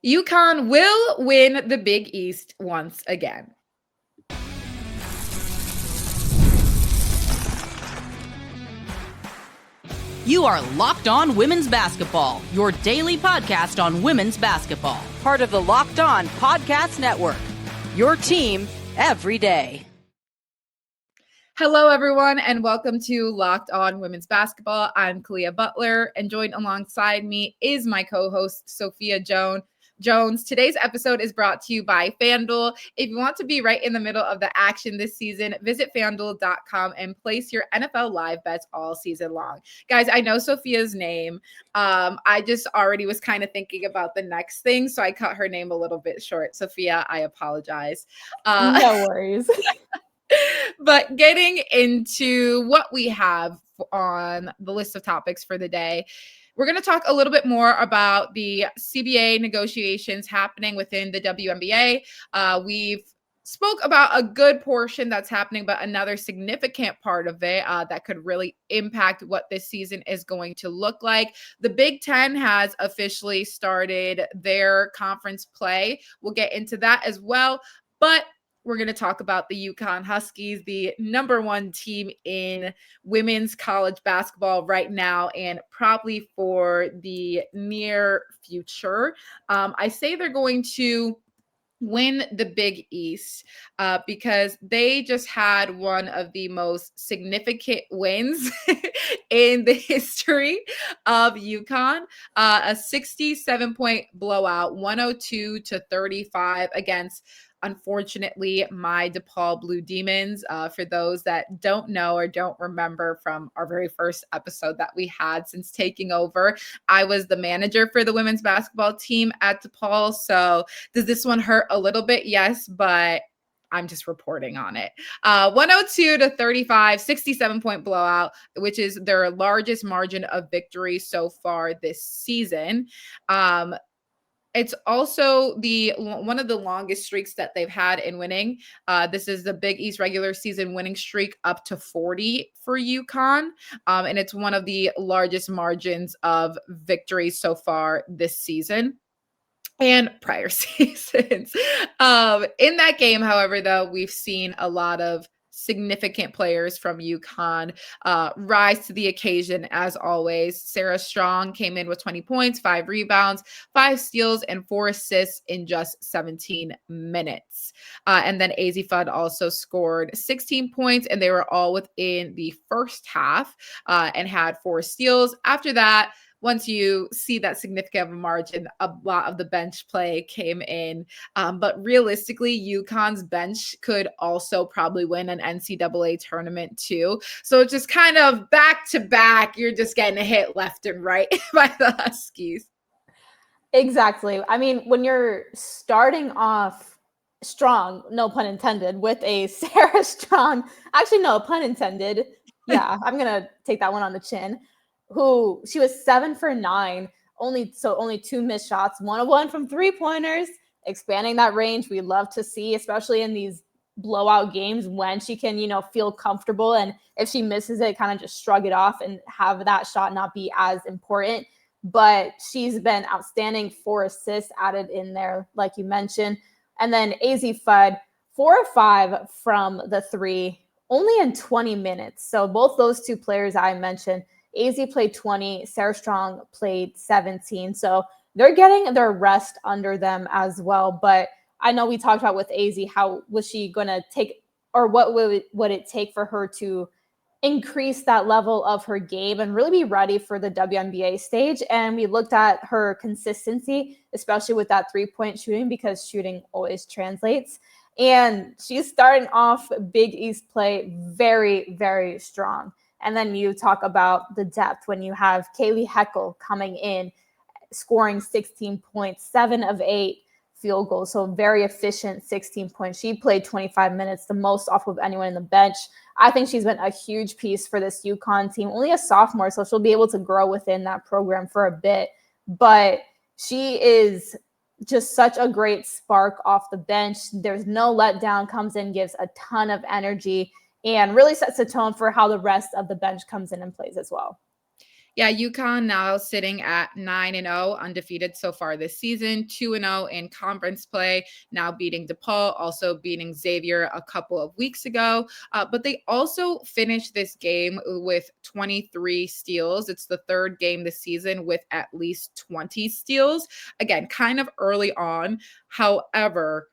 UConn will win the Big East once again. You are Locked On Women's Basketball, your daily podcast on women's basketball. Part of the Locked On Podcast Network, your team every day. Hello, everyone, and welcome to Locked On Women's Basketball. I'm Kalia Butler, and joined alongside me is my co-host, Sophia Jones. Today's episode is brought to you by FanDuel. If you want to be right in the middle of the action this season, visit FanDuel.com and place your NFL live bets all season long. Guys, I know Sophia's name. I just already was kind of thinking about the next thing, so I cut her name a little bit short. Sophia, I apologize. No worries. But getting into what we have on the list of topics for the day, we're going to talk a little bit more about the CBA negotiations happening within the WNBA. We've spoke about a good portion that's happening, but another significant part of it that could really impact what this season is going to look like. The Big Ten has officially started their conference play. We'll get into that as well. But we're going to talk about the Yukon Huskies, the number one team in women's college basketball right now, and probably for the near future. I say they're going to win the Big East because they just had one of the most significant wins in the history of UConn, a 67-point blowout, 102-35 against, unfortunately, my DePaul Blue Demons. For those that don't know or don't remember from our very first episode that we had since taking over, I was the manager for the women's basketball team at DePaul. So does this one hurt a little bit? Yes, but I'm just reporting on it. 102-35, 67-point blowout, which is their largest margin of victory so far this season. It's also one of the longest streaks that they've had in winning. This is the Big East regular season winning streak up to 40 for UConn. And it's one of the largest margins of victory so far this season and prior seasons. In that game, however, though, we've seen a lot of significant players from UConn rise to the occasion as always. Sarah Strong came in with 20 points, 5 rebounds, 5 steals, and 4 assists in just 17 minutes. And then AZ Fudd also scored 16 points, and they were all within the first half and had 4 steals. After that, once you see that significant of a margin, a lot of the bench play came in. But realistically, UConn's bench could also probably win an NCAA tournament too. So it's just kind of back to back. You're just getting a hit left and right by the Huskies. Exactly. I mean, when you're starting off strong, no pun intended, with a Sarah Strong, actually, no pun intended. Yeah, I'm going to take that one on the chin. Who she was 7 for 9, only 2 missed shots, 1 of 1 from 3-pointers, expanding that range. We love to see, especially in these blowout games, when she can, feel comfortable. And if she misses it, kind of just shrug it off and have that shot not be as important. But she's been outstanding. 4 assists added in there, like you mentioned. And then AZ Fudd, 4 of 5 from the 3, only in 20 minutes. So both those two players I mentioned, AZ played 20, Sarah Strong played 17. So they're getting their rest under them as well. But I know we talked about with AZ, how was she going to take, or what would it take for her to increase that level of her game and really be ready for the WNBA stage. And we looked at her consistency, especially with that 3-point shooting, because shooting always translates. And she's starting off Big East play very, very strong. And then you talk about the depth when you have Kaylee Heckel coming in, scoring 16 points, 7 of 8 field goals. So very efficient 16 points. She played 25 minutes, the most off of anyone in the bench. I think she's been a huge piece for this UConn team. Only a sophomore, so she'll be able to grow within that program for a bit. But she is just such a great spark off the bench. There's no letdown, comes in, gives a ton of energy, and really sets the tone for how the rest of the bench comes in and plays as well. Yeah, UConn now sitting at 9-0, undefeated so far this season, 2-0 in conference play, now beating DePaul, also beating Xavier a couple of weeks ago. But they also finished this game with 23 steals. It's the third game this season with at least 20 steals. Again, kind of early on. However,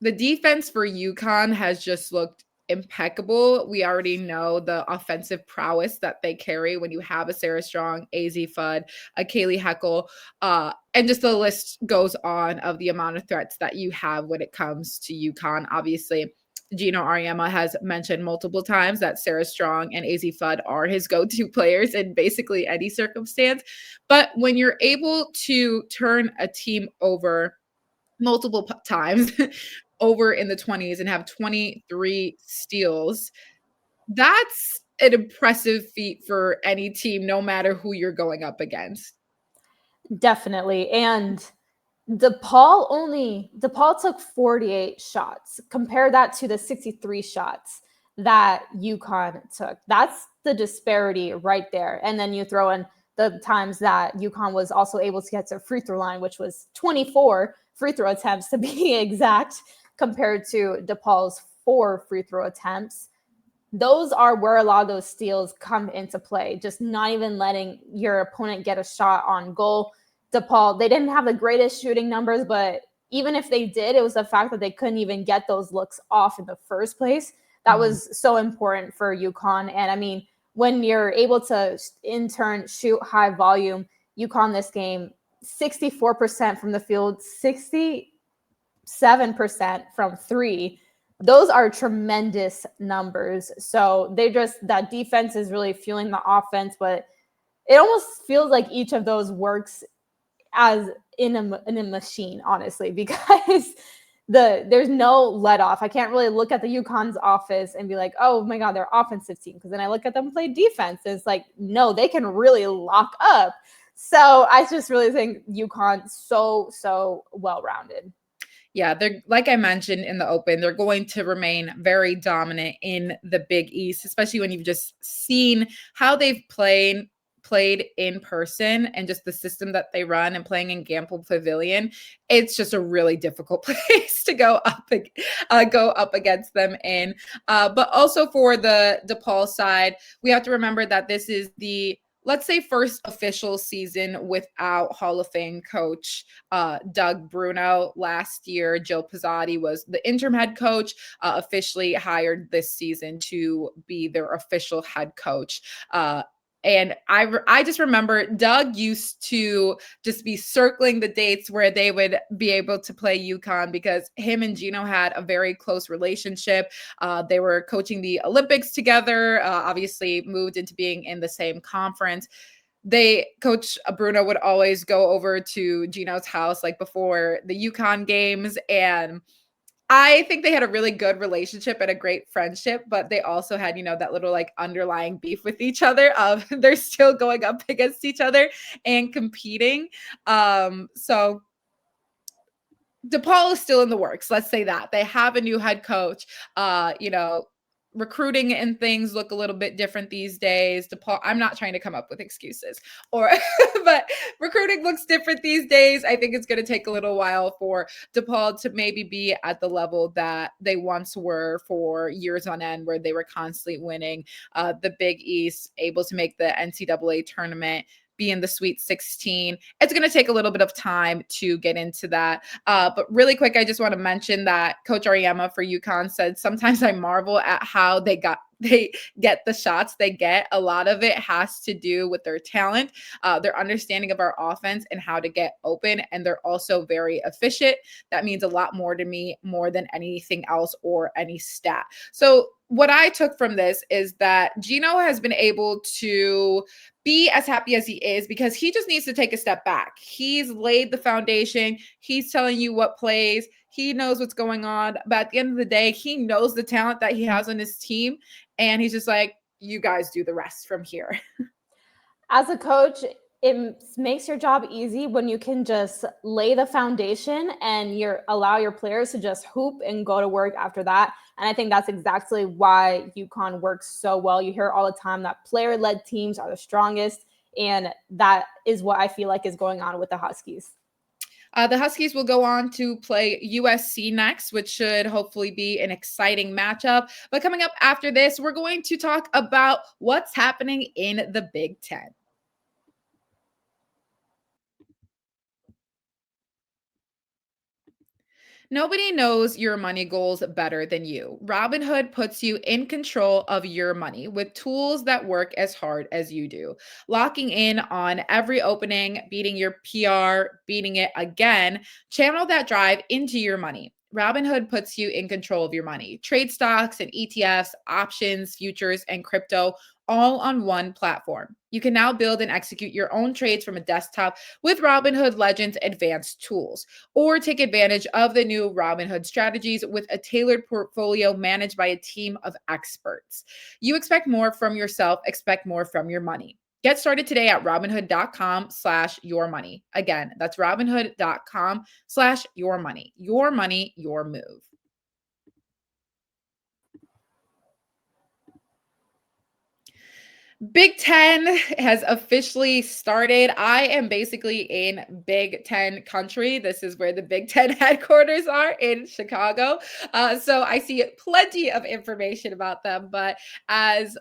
the defense for UConn has just looked impeccable. We already know the offensive prowess that they carry when you have a Sarah Strong, AZ Fudd, a Kaylee Heckle, and just the list goes on of the amount of threats that you have when it comes to UConn. Obviously, Gino Auriemma has mentioned multiple times that Sarah Strong and AZ Fudd are his go-to players in basically any circumstance. But when you're able to turn a team over multiple times over in the 20s and have 23 steals, that's an impressive feat for any team, no matter who you're going up against. Definitely. And DePaul took 48 shots. Compare that to the 63 shots that UConn took. That's the disparity right there. And then you throw in the times that UConn was also able to get to free throw line, which was 24 free throw attempts to be exact, compared to DePaul's 4 free throw attempts. Those are where a lot of those steals come into play. Just not even letting your opponent get a shot on goal. DePaul, they didn't have the greatest shooting numbers, but even if they did, it was the fact that they couldn't even get those looks off in the first place. That was so important for UConn. And I mean, when you're able to in turn shoot high volume, UConn this game, 64% from the field, 67% from three. Those are tremendous numbers. So that defense is really fueling the offense, but it almost feels like each of those works as in a machine, honestly, because there's no let off. I can't really look at the UConn's office and be like, oh my God, they're offensive team. Because then I look at them play defense. And it's like, no, they can really lock up. So I just really think UConn so well-rounded. Yeah, they're, like I mentioned in the open, they're going to remain very dominant in the Big East, especially when you've just seen how they've played in person and just the system that they run, and playing in Gamble Pavilion. It's just a really difficult place to go up against them in. But also for the DePaul side, we have to remember that this is the, let's say, first official season without Hall of Fame coach Doug Bruno. Last year, Joe Pizzotti was the interim head coach, officially hired this season to be their official head coach. And I just remember Doug used to just be circling the dates where they would be able to play UConn, because him and Gino had a very close relationship. They were coaching the Olympics together, obviously moved into being in the same conference. Coach Bruno would always go over to Gino's house like before the UConn games, and I think they had a really good relationship and a great friendship, but they also had, that little like underlying beef with each other of they're still going up against each other and competing. So DePaul is still in the works. Let's say that they have a new head coach. Recruiting and things look a little bit different these days. DePaul, I'm not trying to come up with excuses, but recruiting looks different these days. I think it's going to take a little while for DePaul to maybe be at the level that they once were for years on end, where they were constantly winning the Big East, able to make the NCAA tournament, be in the Sweet 16. It's going to take a little bit of time to get into that. But really quick, I just want to mention that Coach Auriemma for UConn said, sometimes I marvel at how they get the shots they get. A lot of it has to do with their talent, their understanding of our offense and how to get open. And they're also very efficient. That means a lot more to me, more than anything else or any stat. So what I took from this is that Gino has been able to be as happy as he is because he just needs to take a step back. He's laid the foundation. He's telling you what plays. He knows what's going on. But at the end of the day, he knows the talent that he has on his team. And he's just like, you guys do the rest from here. As a coach, it makes your job easy when you can just lay the foundation and allow your players to just hoop and go to work after that. And I think that's exactly why UConn works so well. You hear all the time that player-led teams are the strongest. And that is what I feel like is going on with the Huskies. The Huskies will go on to play USC next, which should hopefully be an exciting matchup. But coming up after this, we're going to talk about what's happening in the Big Ten. Nobody knows your money goals better than you. Robinhood puts you in control of your money with tools that work as hard as you do. Locking in on every opening, beating your PR, beating it again, channel that drive into your money. Robinhood puts you in control of your money. Trade stocks and ETFs, options, futures, and crypto all on one platform. You can now build and execute your own trades from a desktop with Robinhood Legends advanced tools, or take advantage of the new Robinhood strategies with a tailored portfolio managed by a team of experts. You expect more from yourself, expect more from your money. Get started today at Robinhood.com/yourmoney. Again, that's Robinhood.com/yourmoney. Your money, your move. Big Ten has officially started. I am basically in Big Ten country. This is where the Big Ten headquarters are in Chicago. So I see plenty of information about them. But as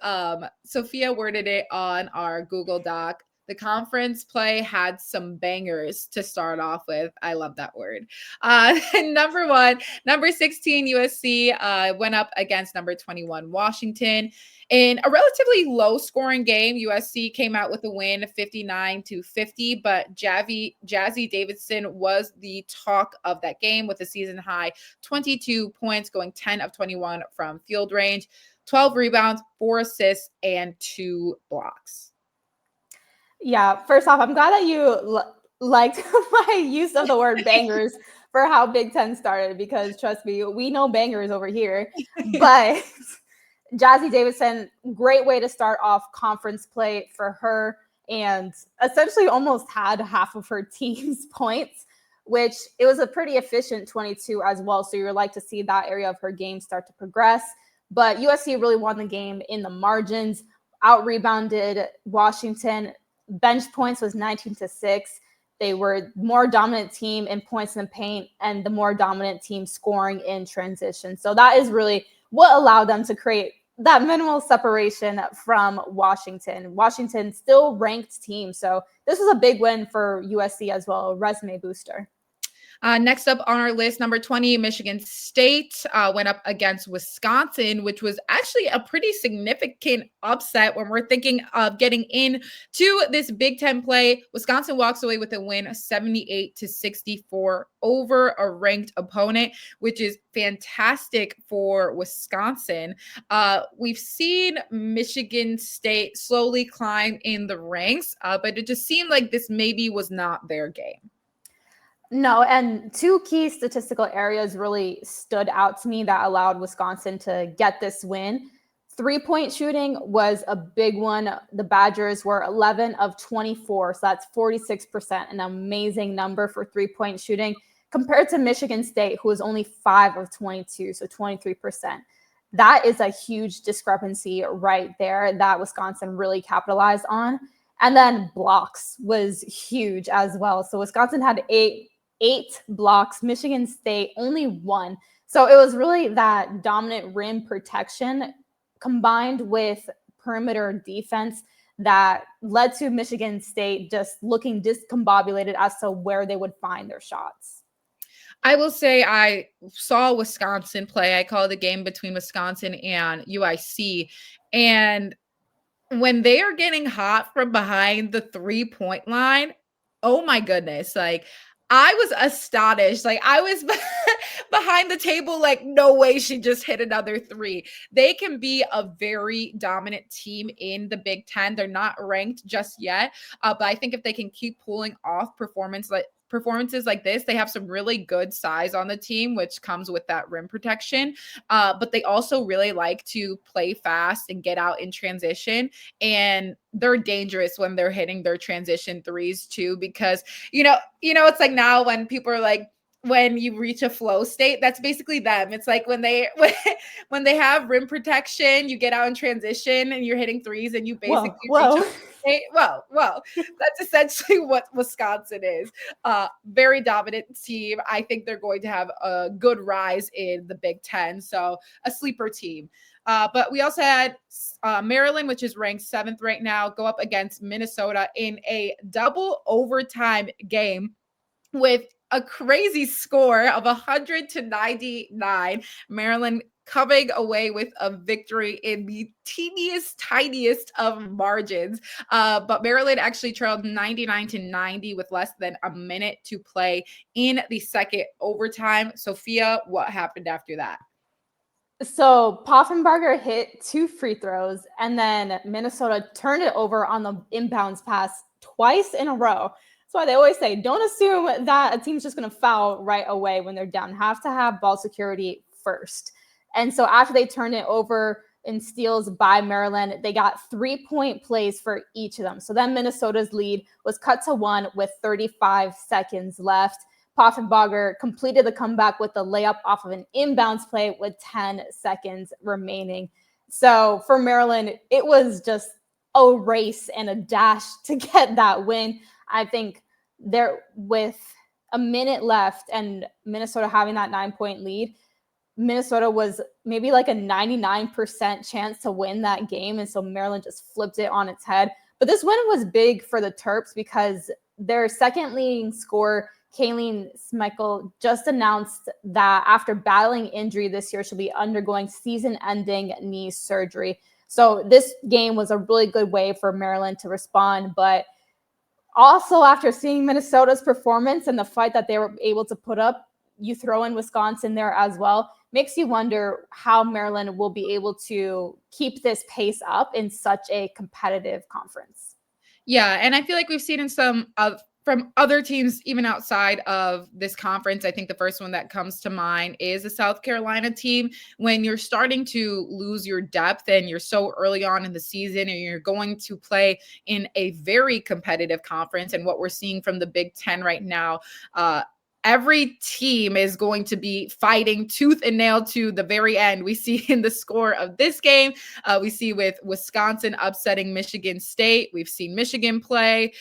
Sophia worded it on our Google Doc, the conference play had some bangers to start off with. I love that word. Number 16 USC went up against number 21 Washington. In a relatively low-scoring game, USC came out with a win 59-50, but Jazzy Davidson was the talk of that game with a season-high 22 points, going 10 of 21 from field range, 12 rebounds, 4 assists, and 2 blocks. Yeah, first off, I'm glad that you liked my use of the word bangers for how Big Ten started, because trust me, we know bangers over here. But Jazzy Davidson, great way to start off conference play for her, and essentially almost had half of her team's points, which it was a pretty efficient 22 as well. So you're like to see that area of her game start to progress. But USC really won the game in the margins, out-rebounded Washington. Bench points was 19-6. They were more dominant team in points in the paint and the more dominant team scoring in transition. So that is really what allowed them to create that minimal separation from Washington. Washington still ranked team. So this was a big win for USC as well, a resume booster. Next up on our list, number 20, Michigan State went up against Wisconsin, which was actually a pretty significant upset when we're thinking of getting into this Big Ten play. Wisconsin walks away with a win 78-64 over a ranked opponent, which is fantastic for Wisconsin. We've seen Michigan State slowly climb in the ranks, but it just seemed like this maybe was not their game. No, and two key statistical areas really stood out to me that allowed Wisconsin to get this win. 3-point shooting was a big one. The Badgers were 11 of 24, so that's 46%, an amazing number for 3-point shooting, compared to Michigan State, who was only 5 of 22, so 23%. That is a huge discrepancy right there that Wisconsin really capitalized on. And then blocks was huge as well. So Wisconsin had eight blocks, Michigan State only 1. So it was really that dominant rim protection combined with perimeter defense that led to Michigan State just looking discombobulated as to where they would find their shots. I will say I saw Wisconsin play. I called the game between Wisconsin and UIC. And when they are getting hot from behind the 3-point line, oh my goodness, like I was astonished. Like I was behind the table, like no way she just hit another 3. They can be a very dominant team in the Big Ten. They're not ranked just yet, but I think if they can keep pulling off performances like this, they have some really good size on the team, which comes with that rim protection. But they also really like to play fast and get out in transition. And they're dangerous when they're hitting their transition threes too, because it's like now when people are like, when you reach a flow state, that's basically them. It's like when they have rim protection, you get out in transition and you're hitting threes and you basically Whoa. Well, that's essentially what Wisconsin is. Very dominant team. I think they're going to have a good rise in the Big Ten. So a sleeper team. But we also had Maryland, which is ranked 7th right now, go up against Minnesota in a double overtime game with a crazy score of 100-99. Maryland coming away with a victory in the tiniest of margins. But Maryland actually trailed 99-90 with less than a minute to play in the second overtime. Sophia, what happened after that? So Poffenbarger hit 2 free throws, and then Minnesota turned it over on the inbounds pass twice in a row. That's why they always say, don't assume that a team's just going to foul right away when they're down. Have to have ball security first. And so after they turned it over in steals by Maryland, they got 3-point plays for each of them. So then Minnesota's lead was cut to 1 with 35 seconds left. Poffenbarger completed the comeback with the layup off of an inbounds play with 10 seconds remaining. So for Maryland, it was just a race and a dash to get that win. I think there, with a minute left and Minnesota having that 9-point lead, Minnesota was maybe like a 99% chance to win that game. And so Maryland just flipped it on its head. But this win was big for the Terps because their second leading scorer, Kayleen Smeichel, just announced that after battling injury this year, she'll be undergoing season-ending knee surgery. So this game was a really good way for Maryland to respond. But also after seeing Minnesota's performance and the fight that they were able to put up, you throw in Wisconsin there as well, makes you wonder how Maryland will be able to keep this pace up in such a competitive conference. Yeah, and I feel like we've seen in some of from other teams, even outside of this conference. I think the first one that comes to mind is the South Carolina team. When you're starting to lose your depth and you're so early on in the season and you're going to play in a very competitive conference, and what we're seeing from the Big Ten right now, every team is going to be fighting tooth and nail to the very end. We see in the score of this game, we see with Wisconsin upsetting Michigan State. We've seen Michigan play.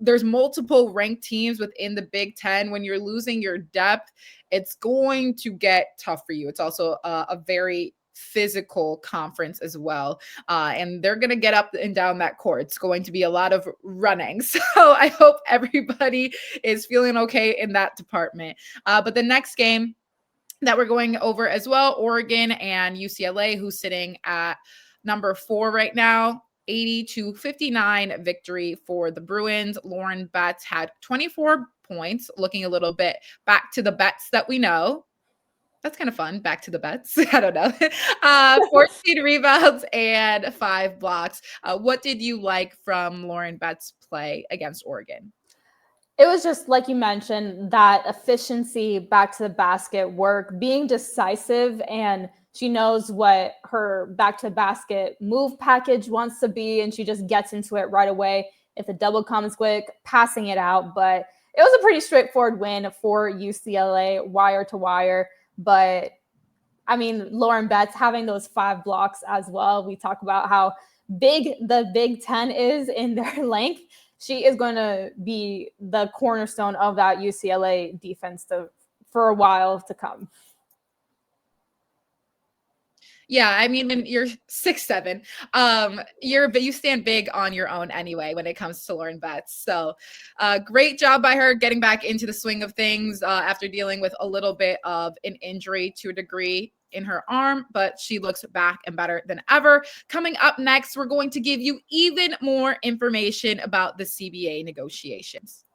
There's multiple ranked teams within the Big Ten. When you're losing your depth, it's going to get tough for you. It's also a very physical conference as well. And they're going to get up and down that court. It's going to be a lot of running. So I hope everybody is feeling okay in that department. But the next game that we're going over as well, Oregon and UCLA, who's sitting at number 4 right now. 80-59 victory for the Bruins. Lauren Betts had 24 points, looking a little bit back to the Betts that we know. That's kind of fun. Back to the bets. I don't know. 14 rebounds and 5 blocks. What did you like from Lauren Betts' play against Oregon? It was just, like you mentioned, that efficiency, back to the basket work, being decisive, and she knows what her back to the basket move package wants to be, and she just gets into it right away. If the double comes quick, passing it out. But it was a pretty straightforward win for UCLA, wire to wire. But I mean, Lauren Betts having those 5 blocks as well. We talk about how big the Big Ten is in their length. She is going to be the cornerstone of that UCLA defense for a while to come. Yeah, I mean, when you're 6'7", you stand big on your own anyway when it comes to Lauren Betts. So great job by her getting back into the swing of things after dealing with a little bit of an injury to a degree in her arm, but she looks back and better than ever. Coming up next, we're going to give you even more information about the CBA negotiations.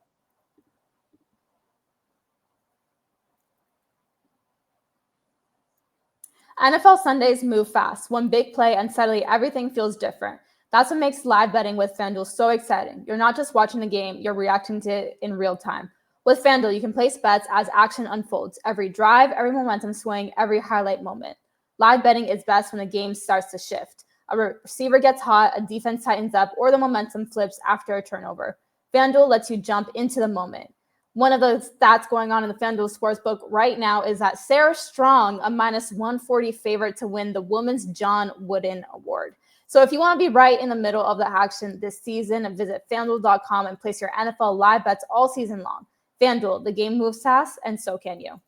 NFL Sundays move fast. One big play and suddenly everything feels different. That's what makes live betting with FanDuel so exciting. You're not just watching the game, you're reacting to it in real time. With FanDuel, you can place bets as action unfolds. Every drive, every momentum swing, every highlight moment. Live betting is best when the game starts to shift. A receiver gets hot, a defense tightens up, or the momentum flips after a turnover. FanDuel lets you jump into the moment. One of the stats going on in the FanDuel Sportsbook right now is that Sarah Strong, a -140 favorite to win the Women's John Wooden Award. So if you want to be right in the middle of the action this season, visit FanDuel.com and place your NFL live bets all season long. FanDuel, the game moves fast, and so can you.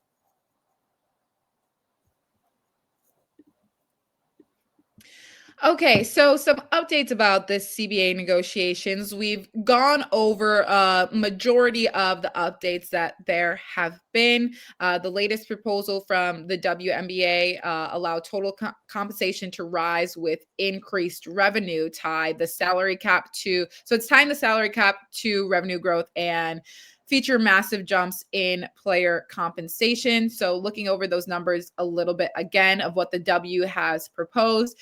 Okay, so some updates about this CBA negotiations. We've gone over a majority of the updates that there have been. The latest proposal from the WNBA allowed total compensation to rise with increased revenue, tied the salary cap to, so it's tying the salary cap to revenue growth and feature massive jumps in player compensation. So looking over those numbers a little bit again of what the W has proposed,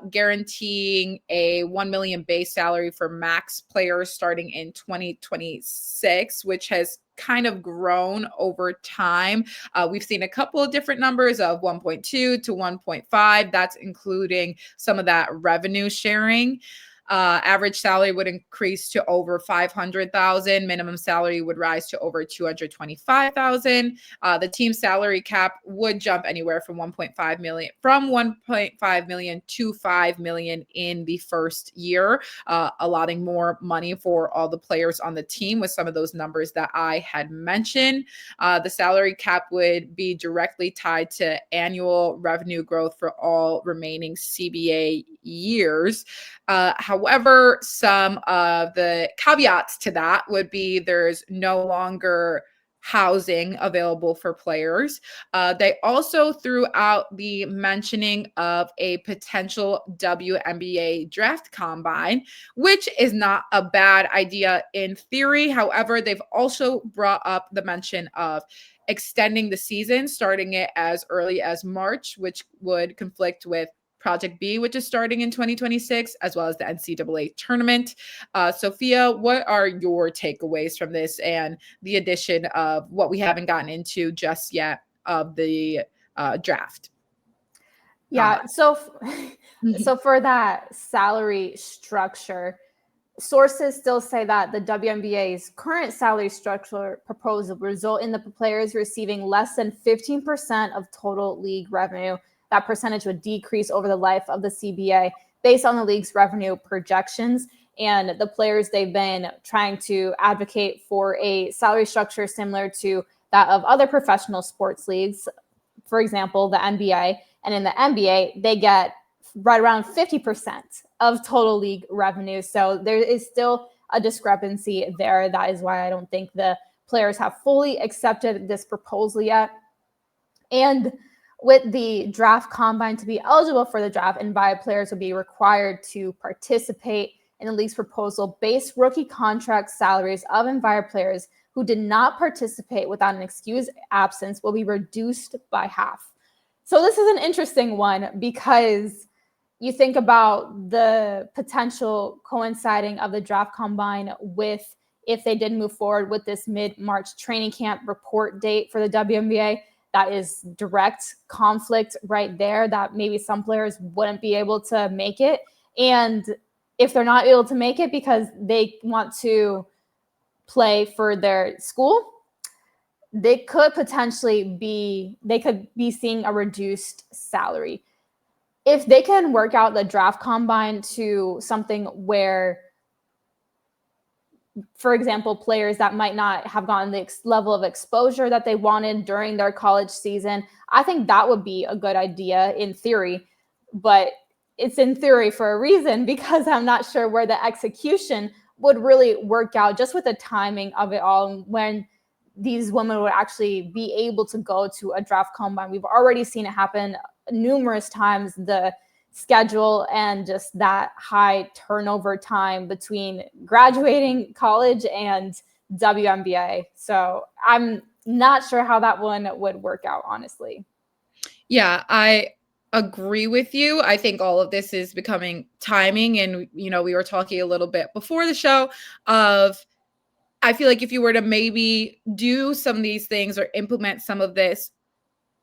guaranteeing a $1 million base salary for max players starting in 2026, which has kind of grown over time. We've seen a couple of different numbers of 1.2 to 1.5. That's including some of that revenue sharing. Average salary would increase to over $500,000. Minimum salary would rise to over $225,000. The team salary cap would jump anywhere from 1.5 million to $5 million in the first year, allotting more money for all the players on the team with some of those numbers that I had mentioned. The salary cap would be directly tied to annual revenue growth for all remaining CBA years. However, some of the caveats to that would be there's no longer housing available for players. They also threw out the mentioning of a potential WNBA draft combine, which is not a bad idea in theory. However, they've also brought up the mention of extending the season, starting it as early as March, which would conflict with Project B, which is starting in 2026, as well as the NCAA tournament. Sophia, what are your takeaways from this and the addition of what we haven't gotten into just yet of the draft? Yeah. So for that salary structure, sources still say that the WNBA's current salary structure proposal will result in the players receiving less than 15% of total league revenue. That percentage would decrease over the life of the CBA based on the league's revenue projections. And the players, they've been trying to advocate for a salary structure similar to that of other professional sports leagues, for example, the NBA. And in the NBA, they get right around 50% of total league revenue. So there is still a discrepancy there. That is why I don't think the players have fully accepted this proposal yet. And with the draft combine, to be eligible for the draft, NBI players will be required to participate in the league's proposal. Base rookie contract salaries of NBI players who did not participate without an excused absence will be reduced by half. So this is an interesting one because you think about the potential coinciding of the draft combine with, if they did move forward with this mid-March training camp report date for the WNBA, that is direct conflict right there that maybe some players wouldn't be able to make it. And if they're not able to make it because they want to play for their school, they could be seeing a reduced salary. If they can work out the draft combine to something where, for example, players that might not have gotten the level of exposure that they wanted during their college season, I think that would be a good idea in theory. But it's in theory for a reason, because I'm not sure where the execution would really work out just with the timing of it all and when these women would actually be able to go to a draft combine. We've already seen it happen numerous times, the schedule and just that high turnover time between graduating college and WNBA. So I'm not sure how that one would work out, honestly. Yeah, I agree with you. I think all of this is becoming timing. And, we were talking a little bit before the show of, I feel like if you were to maybe do some of these things or implement some of this,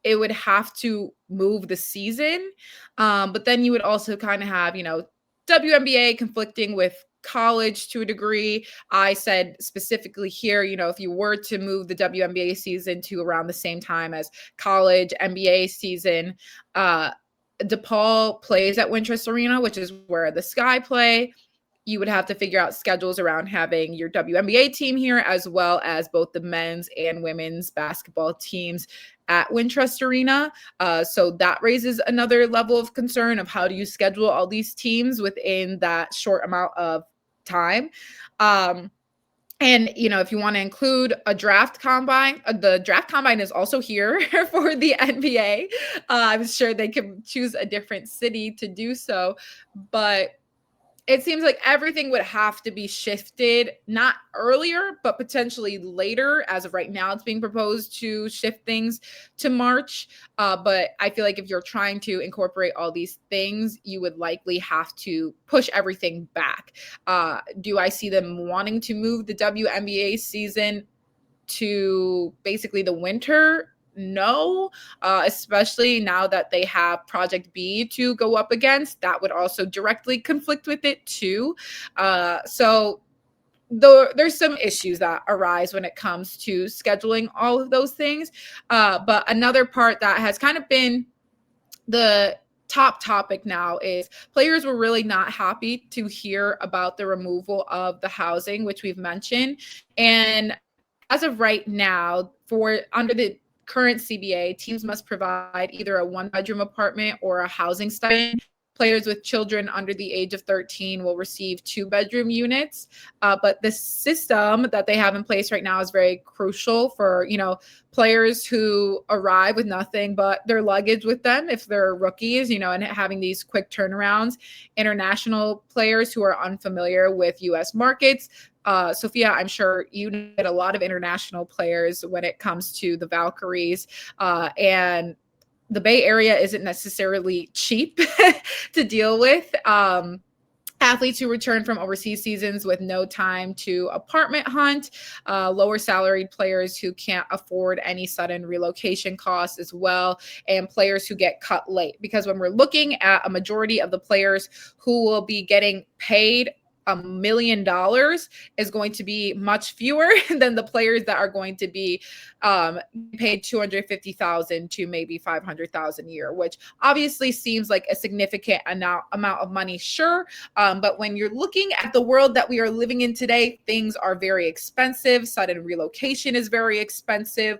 it would have to move the season. But then you would also kind of have, WNBA conflicting with college to a degree. I said specifically here, if you were to move the WNBA season to around the same time as college NBA season, DePaul plays at Wintrust Arena, which is where the Sky play. You would have to figure out schedules around having your WNBA team here, as well as both the men's and women's basketball teams at Wintrust Arena. So that raises another level of concern of how do you schedule all these teams within that short amount of time. And, if you want to include a draft combine, the draft combine is also here for the NBA. I'm sure they can choose a different city to do so, but it seems like everything would have to be shifted, not earlier, but potentially later. As of right now, it's being proposed to shift things to March. But I feel like if you're trying to incorporate all these things, you would likely have to push everything back. Do I see them wanting to move the WNBA season to basically the winter? No, especially now that they have Project B to go up against. That would also directly conflict with it too. So there's some issues that arise when it comes to scheduling all of those things. But another part that has kind of been the top topic now is players were really not happy to hear about the removal of the housing, which we've mentioned. And as of right now, under the current CBA, teams must provide either a one-bedroom apartment or a housing stipend. Players with children under the age of 13 will receive 2-bedroom units. But the system that they have in place right now is very crucial for, players who arrive with nothing but their luggage with them if they're rookies, and having these quick turnarounds. International players who are unfamiliar with U.S. markets. Sophia, I'm sure you get a lot of international players when it comes to the Valkyries, and the Bay Area isn't necessarily cheap to deal with. Athletes who return from overseas seasons with no time to apartment hunt, lower salaried players who can't afford any sudden relocation costs as well, and players who get cut late. Because when we're looking at a majority of the players who will be getting paid $1 million is going to be much fewer than the players that are going to be paid $250,000 to maybe $500,000 a year, which obviously seems like a significant amount of money, sure. But when you're looking at the world that we are living in today, things are very expensive. Sudden relocation is very expensive.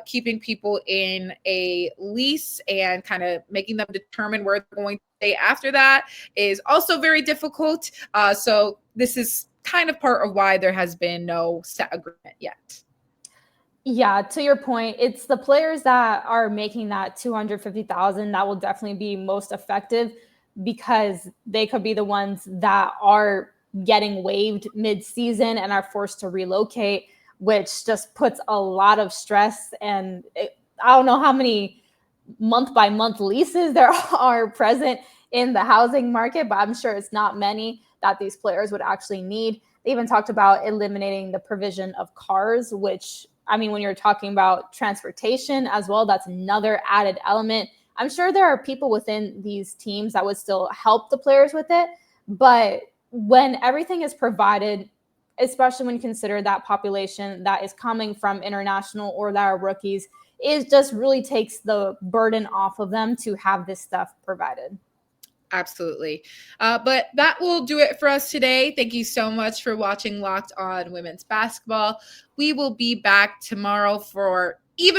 Keeping people in a lease and kind of making them determine where they're going to stay after that is also very difficult. So this is kind of part of why there has been no set agreement yet. Yeah, to your point, it's the players that are making that $250,000 that will definitely be most effective, because they could be the ones that are getting waived mid-season and are forced to relocate, which just puts a lot of stress. And I don't know how many month-by-month leases there are present in the housing market, but I'm sure it's not many that these players would actually need. They even talked about eliminating the provision of cars, which, when you're talking about transportation as well, that's another added element. I'm sure there are people within these teams that would still help the players with it. But when everything is provided, especially when you consider that population that is coming from international or that are rookies, it just really takes the burden off of them to have this stuff provided. Absolutely. But that will do it for us today. Thank you so much for watching Locked On Women's Basketball. We will be back tomorrow for even